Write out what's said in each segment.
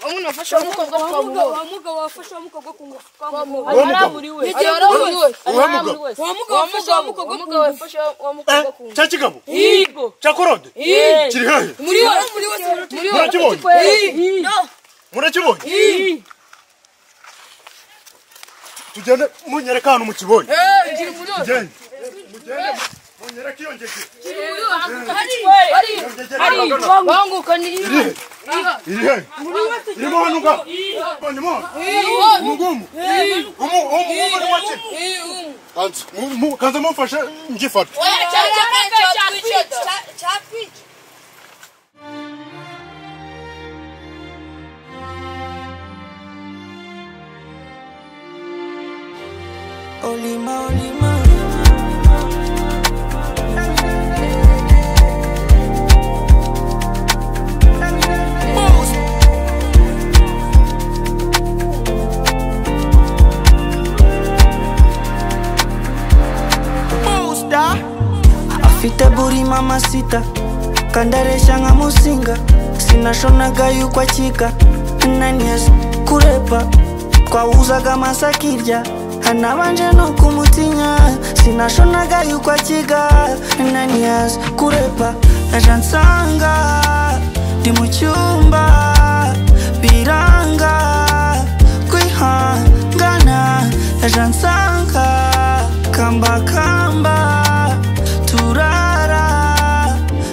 Umuntu wafashe umukobwa wamuga wafashe umukobwa kungufuka araburiwe wamuga wafashe umukobwa kungufuka cyakigabo yego cyakorode kiri hehe muri murakibonye tugende munyereka hano mu kibonye tugende munyereka iyo ngege hari banguka ni iri hano ngaho banyuma umugumu kanze mumfashe ngifata Olima afite buri mama sita kandaresha nka musinga sinashonaga yuko akika nanias kurepa twawuzaga masakirya hanabanje no kumutinya sinashonaga yuko akiga nanias kurepa aje nsanga ndi mu cyumba biranga kwihangana aje nsanga kamba turara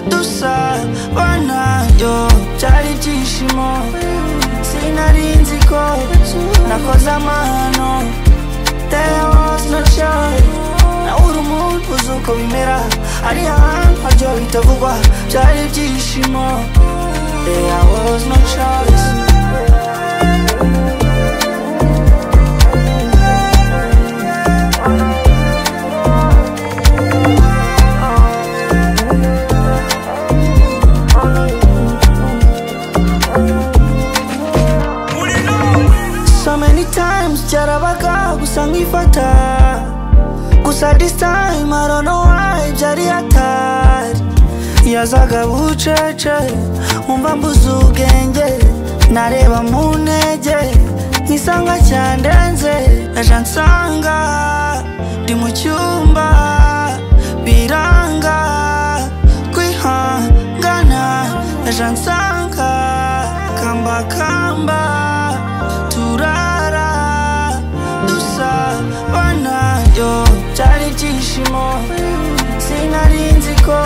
dusabana yo byari byishimo sinarinzi ko nakoze amahano. There was no choice. Na urumuntu uzuko bimera ari ahantu haryo bitavugwa byari byishimo. There was no choice. Jarabaga gusangifata gusa this time I don't know why jari atari yazaga bucece umva mbuze ubwenge nareba mu ntege nisanga cyandenze aje nsanga ndi mu cyumba biranga kwihangana aje nsanga kamba turara dusabana yo byari byishimo sinarinzi ko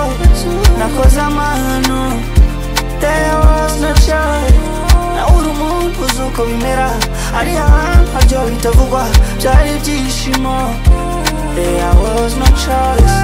nakoze amahano. There was no choice. Na urumuntu uzuko bimera ari ahantu haryo bitavugwa byari byishimo. There was no choice.